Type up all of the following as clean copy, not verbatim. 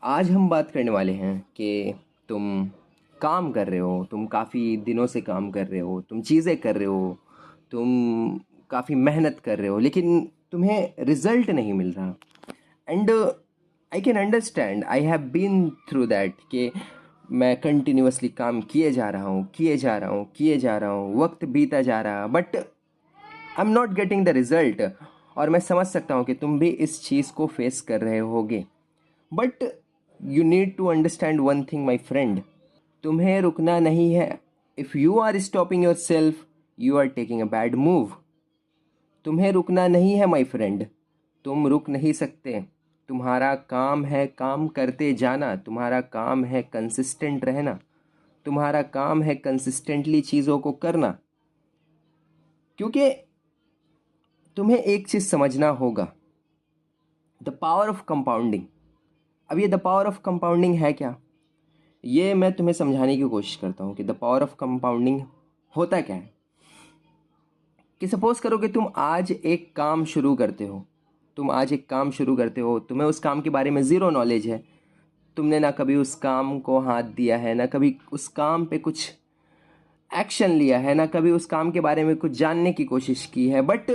आज हम बात करने वाले हैं कि तुम काम कर रहे हो, तुम काफ़ी दिनों से काम कर रहे हो, तुम चीज़ें कर रहे हो, तुम काफ़ी मेहनत कर रहे हो, लेकिन तुम्हें रिज़ल्ट नहीं मिल रहा। And I can understand, I have been through that कि मैं कंटिन्यूअसली काम किए जा रहा हूँ, किए जा रहा हूँ, किए जा रहा हूँ, वक्त बीता जा रहा, but I am not getting the result. और मैं समझ सकता हूँ कि तुम भी इस चीज़ को फेस कर रहे होगे। But you need to understand one thing my friend, तुम्हें रुकना नहीं है। If you are stopping yourself, you are taking a bad move. तुम्हें रुकना नहीं है माई फ्रेंड, तुम रुक नहीं सकते। तुम्हारा काम है काम करते जाना, तुम्हारा काम है कंसिस्टेंट रहना, तुम्हारा काम है कंसिस्टेंटली चीज़ों को करना। क्योंकि तुम्हें एक चीज़ समझना होगा, द पावर ऑफ कंपाउंडिंग। अब ये द पावर ऑफ कंपाउंडिंग है क्या, ये मैं तुम्हें समझाने की कोशिश करता हूँ कि द पावर ऑफ कंपाउंडिंग होता क्या है। कि सपोज करो कि तुम आज एक काम शुरू करते हो, तुम्हें उस काम के बारे में ज़ीरो नॉलेज है। तुमने ना कभी उस काम को हाथ दिया है, ना कभी उस काम पे कुछ एक्शन लिया है, ना कभी उस काम के बारे में कुछ जानने की कोशिश की है। बट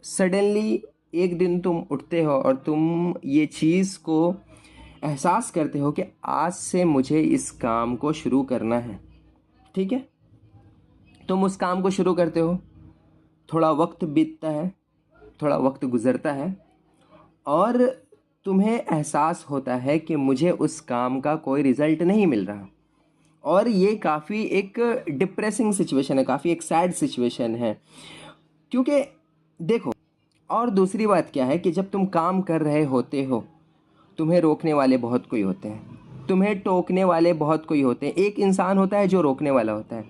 सडनली एक दिन तुम उठते हो और तुम ये चीज़ को एहसास करते हो कि आज से मुझे इस काम को शुरू करना है। ठीक है, तुम उस काम को शुरू करते हो, थोड़ा वक्त बीतता है, थोड़ा वक्त गुज़रता है, और तुम्हें एहसास होता है कि मुझे उस काम का कोई रिज़ल्ट नहीं मिल रहा। और ये काफ़ी एक डिप्रेसिंग सिचुएशन है, काफ़ी एक सैड सिचुएशन है। क्योंकि देखो, और दूसरी बात क्या है कि जब तुम काम कर रहे होते हो, तुम्हें रोकने वाले बहुत कोई होते हैं, तुम्हें टोकने वाले बहुत कोई होते हैं। एक इंसान होता है जो रोकने वाला होता है,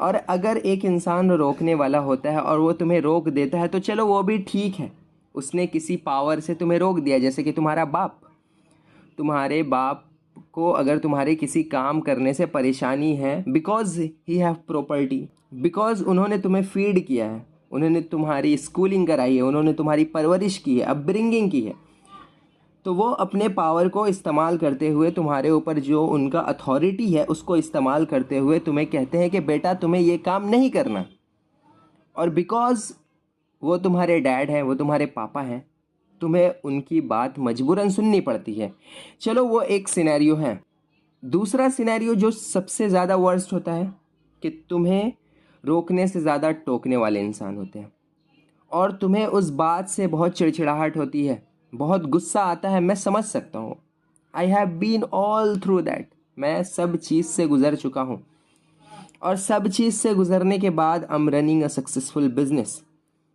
और अगर एक इंसान रोकने वाला होता है और वो तुम्हें रोक देता है तो चलो वो भी ठीक है, उसने किसी पावर से तुम्हें रोक दिया। जैसे कि तुम्हारे बाप को अगर तुम्हारे किसी काम करने से परेशानी है, because he have property, because उन्होंने तुम्हें फीड किया है, उन्होंने तुम्हारी स्कूलिंग कराई है, उन्होंने तुम्हारी परवरिश की है, अपब्रिंगिंग की है, तो वो अपने पावर को इस्तेमाल करते हुए, तुम्हारे ऊपर जो उनका अथॉरिटी है उसको इस्तेमाल करते हुए तुम्हें कहते हैं कि बेटा तुम्हें ये काम नहीं करना। और बिकॉज़ वो तुम्हारे डैड हैं, वो तुम्हारे पापा हैं, तुम्हें उनकी बात मजबूरन सुननी पड़ती है। चलो वो एक सिनेरियो है। दूसरा सिनेरियो जो सबसे ज़्यादा वर्स्ट होता है कि तुम्हें रोकने से ज़्यादा टोकने वाले इंसान होते हैं, और तुम्हें उस बात से बहुत चिड़चिड़ाहट होती है, बहुत गुस्सा आता है। मैं समझ सकता हूँ, I have been all through that. मैं सब चीज़ से गुज़र चुका हूँ, और सब चीज़ से गुज़रने के बाद I am running a successful business.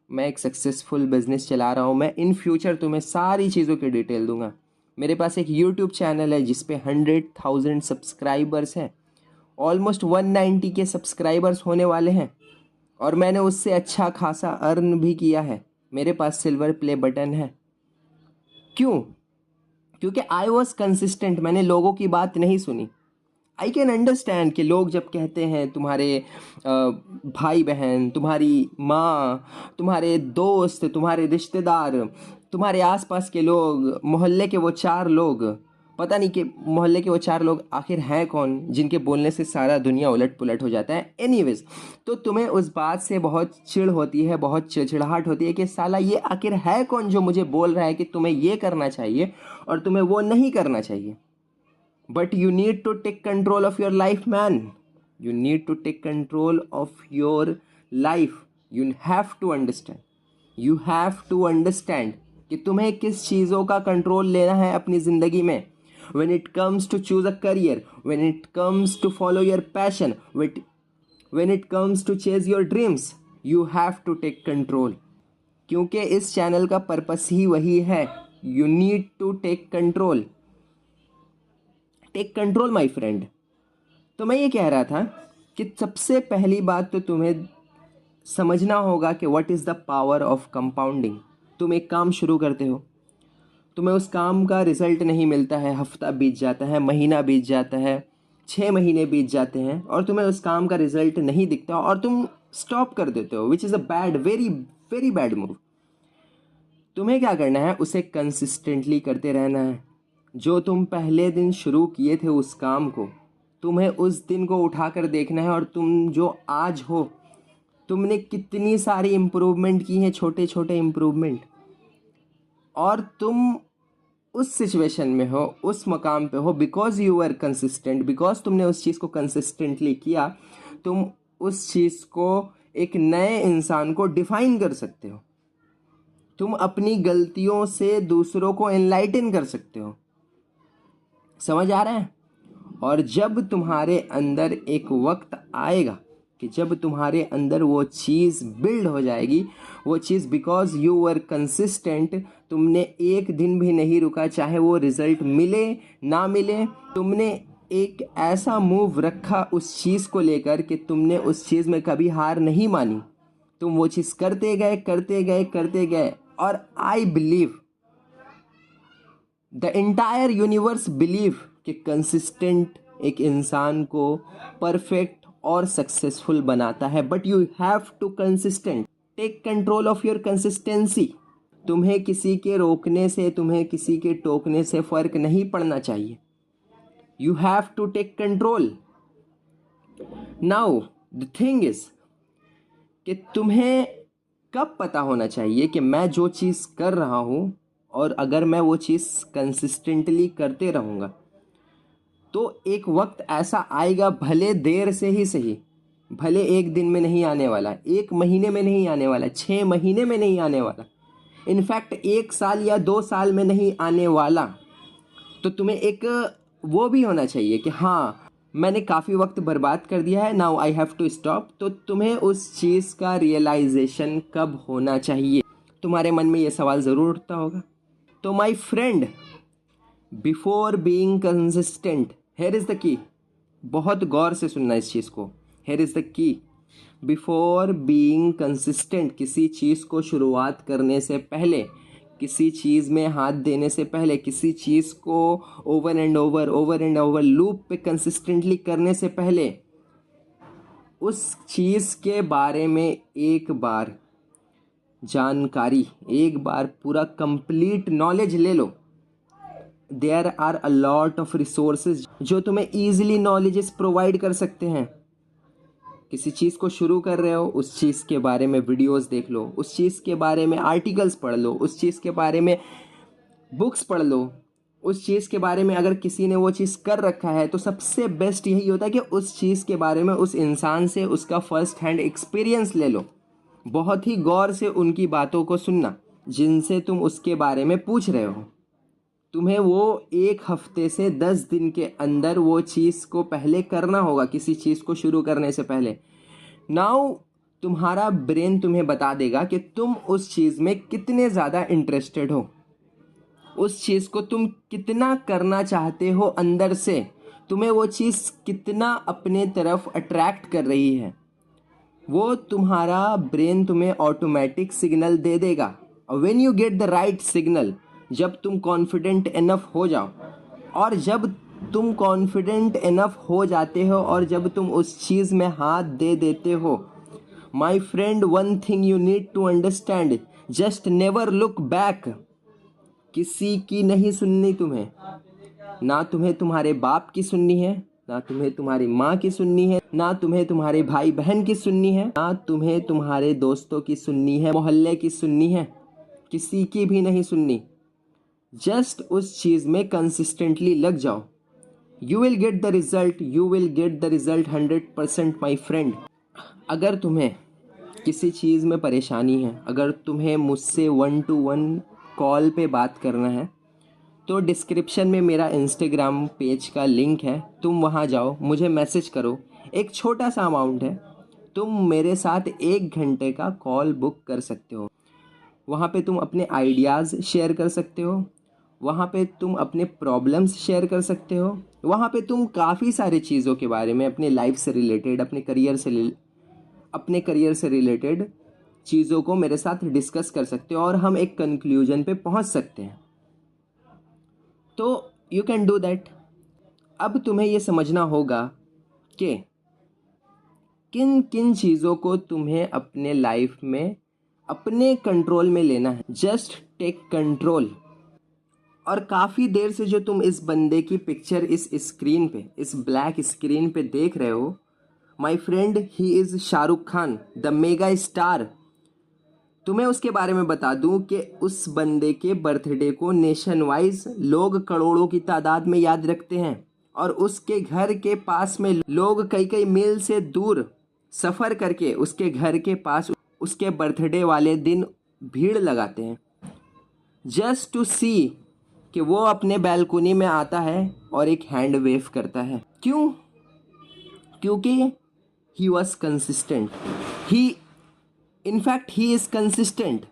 मैं एक सक्सेसफुल बिजनेस चला रहा हूँ। मैं इन फ्यूचर तुम्हें सारी चीज़ों की डिटेल दूंगा। मेरे पास एक यूट्यूब चैनल है जिस पे 100,000 सब्सक्राइबर्स हैं, ऑलमोस्ट 190 के सब्सक्राइबर्स होने वाले हैं, और मैंने उससे अच्छा खासा अर्न भी किया है। मेरे पास सिल्वर प्ले बटन है। क्यों? क्योंकि आई वॉज कंसिस्टेंट, मैंने लोगों की बात नहीं सुनी। आई कैन अंडरस्टैंड कि लोग जब कहते हैं, तुम्हारे भाई बहन, तुम्हारी माँ, तुम्हारे दोस्त, तुम्हारे रिश्तेदार, तुम्हारे आसपास के लोग, मोहल्ले के वो चार लोग, पता नहीं कि मोहल्ले के वो चार लोग आखिर हैं कौन जिनके बोलने से सारा दुनिया उलट पुलट हो जाता है। एनीवेज, तो तुम्हें उस बात से बहुत चिढ़ होती है, बहुत चिड़चिड़ाहट होती है कि साला ये आखिर है कौन जो मुझे बोल रहा है कि तुम्हें ये करना चाहिए और तुम्हें वो नहीं करना चाहिए। But you need to take control of your life, man. You need to take control of your life. You have to understand. You have to understand कि तुम्हें किस चीज़ों का कंट्रोल लेना है अपनी ज़िंदगी में। When it comes to choose a career, when it comes to follow your passion, when it comes to chase your dreams, you have to take control. क्योंकि इस चैनल का पर्पस ही वही है। You need to take control. Take control my friend. तो मैं ये कह रहा था कि सबसे पहली बात तो तुम्हें समझना होगा कि what is the power of compounding. तुम एक काम शुरू करते हो, तुम्हें उस काम का रिजल्ट नहीं मिलता है, हफ्ता बीत जाता है, महीना बीत जाता है, 6 महीने बीत जाते हैं, और तुम्हें उस काम का रिजल्ट नहीं दिखता और तुम स्टॉप कर देते हो, which is a bad, very very bad move. तुम्हें क्या करना है, उसे कंसिस्टेंटली करते रहना है। जो तुम पहले दिन शुरू किए थे उस काम को, तुम्हें उस दिन को उठाकर देखना है और तुम जो आज हो, तुमने कितनी सारी इम्प्रूवमेंट की हैं, छोटे छोटे इम्प्रूवमेंट, और तुम उस सिचुएशन में हो, उस मकाम पे हो because you are consistent, because तुमने उस चीज़ को कंसिस्टेंटली किया। तुम उस चीज़ को एक नए इंसान को डिफाइन कर सकते हो। तुम अपनी गलतियों से दूसरों को एनलाइटन कर सकते हो। समझ आ रहा है? और जब तुम्हारे अंदर एक वक्त आएगा कि जब तुम्हारे अंदर वो चीज़ बिल्ड हो जाएगी, वो चीज़ बिकॉज यू वर कंसिस्टेंट, तुमने एक दिन भी नहीं रुका, चाहे वो रिजल्ट मिले ना मिले, तुमने एक ऐसा मूव रखा उस चीज़ को लेकर कि तुमने उस चीज़ में कभी हार नहीं मानी। तुम वो चीज़ करते गए करते गए करते गए, और I believe the entire universe believe कि कंसिस्टेंट एक इंसान को परफेक्ट और सक्सेसफुल बनाता है। But you have to consistent, take control of your consistency. तुम्हें किसी के रोकने से, तुम्हें किसी के टोकने से फर्क नहीं पड़ना चाहिए। You have to take control. Now the thing is कि तुम्हें कब पता होना चाहिए कि मैं जो चीज़ कर रहा हूँ, और अगर मैं वो चीज़ कंसिस्टेंटली करते रहूँगा तो एक वक्त ऐसा आएगा, भले देर से ही सही, भले एक दिन में नहीं आने वाला, एक महीने में नहीं आने वाला, 6 महीने में नहीं आने वाला, इनफैक्ट 1 साल या 2 साल में नहीं आने वाला, तो तुम्हें एक वो भी होना चाहिए कि हाँ, मैंने काफ़ी वक्त बर्बाद कर दिया है, now I have to stop. तो तुम्हें उस चीज़ का रियलाइजेशन कब होना चाहिए? तुम्हारे मन में ये सवाल ज़रूर उठता होगा। तो my friend, before being consistent, here is the key. बहुत गौर से सुनना इस चीज़ को। Here is the key. Before being consistent, किसी चीज़ को शुरुआत करने से पहले, किसी चीज़ में हाथ देने से पहले, किसी चीज़ को ओवर एंड ओवर लूप पे कंसिस्टेंटली करने से पहले, उस चीज़ के बारे में एक बार जानकारी, एक बार पूरा कंप्लीट नॉलेज ले लो। There are a lot of resources जो तुम्हें ईजिली नॉलेजेस प्रोवाइड कर सकते हैं। किसी चीज़ को शुरू कर रहे हो, उस चीज़ के बारे में वीडियोस देख लो, उस चीज़ के बारे में आर्टिकल्स पढ़ लो, उस चीज़ के बारे में बुक्स पढ़ लो, उस चीज़ के बारे में अगर किसी ने वो चीज़ कर रखा है तो सबसे बेस्ट यही होता है कि उस चीज़ के बारे में उस इंसान से उसका फर्स्ट हैंड एक्सपीरियंस ले लो। बहुत ही गौर से उनकी बातों को सुनना जिनसे तुम उसके बारे में पूछ रहे हो। तुम्हें वो 1 हफ्ते से 10 दिन के अंदर वो चीज़ को पहले करना होगा, किसी चीज़ को शुरू करने से पहले। नाउ तुम्हारा ब्रेन तुम्हें बता देगा कि तुम उस चीज़ में कितने ज़्यादा इंटरेस्टेड हो, उस चीज़ को तुम कितना करना चाहते हो अंदर से, तुम्हें वो चीज़ कितना अपने तरफ अट्रैक्ट कर रही है। वो तुम्हारा ब्रेन तुम्हें ऑटोमेटिक सिग्नल दे देगा। और when you get the write signal, जब तुम कॉन्फिडेंट इनफ हो जाओ, और जब तुम कॉन्फिडेंट इनफ हो जाते हो और जब तुम उस चीज़ में हाथ दे देते हो, my friend, one thing you need to understand, just never look back. किसी की नहीं सुननी तुम्हें, ना तुम्हें तुम्हारे बाप की सुननी है, ना तुम्हें तुम्हारी माँ की सुननी है, ना तुम्हें तुम्हारे भाई बहन की सुननी है, ना तुम्हें तुम्हारे दोस्तों की सुननी है, मोहल्ले की सुननी है, किसी की भी नहीं सुननी। जस्ट उस चीज़ में कंसिस्टेंटली लग जाओ। You will get the result, you will get the result 100% my friend. अगर तुम्हें किसी चीज़ में परेशानी है, अगर तुम्हें मुझसे 1 to 1 कॉल पे बात करना है, तो डिस्क्रिप्शन में मेरा इंस्टाग्राम पेज का लिंक है, तुम वहाँ जाओ, मुझे मैसेज करो। एक छोटा सा अमाउंट है, तुम मेरे साथ 1 घंटे का कॉल बुक कर सकते हो। वहाँ पे तुम अपने आइडियाज़ शेयर कर सकते हो, वहाँ पे तुम अपने प्रॉब्लम्स शेयर कर सकते हो, वहाँ पे तुम काफ़ी सारी चीज़ों के बारे में, अपने लाइफ से रिलेटेड, अपने करियर से रिलेटेड चीज़ों को मेरे साथ डिस्कस कर सकते हो और हम एक कंक्लूजन पे पहुँच सकते हैं। तो यू कैन डू दैट। अब तुम्हें ये समझना होगा कि किन किन चीज़ों को तुम्हें अपने लाइफ में अपने कंट्रोल में लेना है। Just take control. और काफ़ी देर से जो तुम इस बंदे की पिक्चर इस स्क्रीन पे, इस ब्लैक स्क्रीन पे देख रहे हो, my friend, he is Shahrukh Khan, the mega star. तुम्हें उसके बारे में बता दूं कि उस बंदे के बर्थडे को नेशन वाइज लोग करोड़ों की तादाद में याद रखते हैं, और उसके घर के पास में लोग कई कई मील से दूर सफ़र करके उसके घर के पास उसके बर्थडे वाले दिन भीड़ लगाते हैं, जस्ट टू सी कि वो अपने बैल्कोनी में आता है और एक हैंड वेव करता है। क्यों? क्योंकि he was consistent, he in fact he is consistent.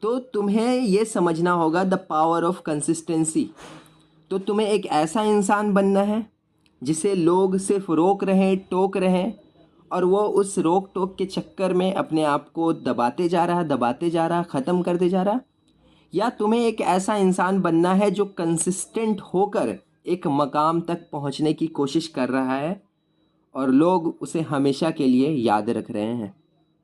तो तुम्हें ये समझना होगा द पावर ऑफ कंसिस्टेंसी। तो तुम्हें एक ऐसा इंसान बनना है जिसे लोग सिर्फ रोक रहे हैं, टोक रहे हैं, और वो उस रोक टोक के चक्कर में अपने आप को दबाते जा रहा, ख़त्म करते जा रहा। या तुम्हें एक ऐसा इंसान बनना है जो कंसिस्टेंट होकर एक मकाम तक पहुंचने की कोशिश कर रहा है और लोग उसे हमेशा के लिए याद रख रहे हैं।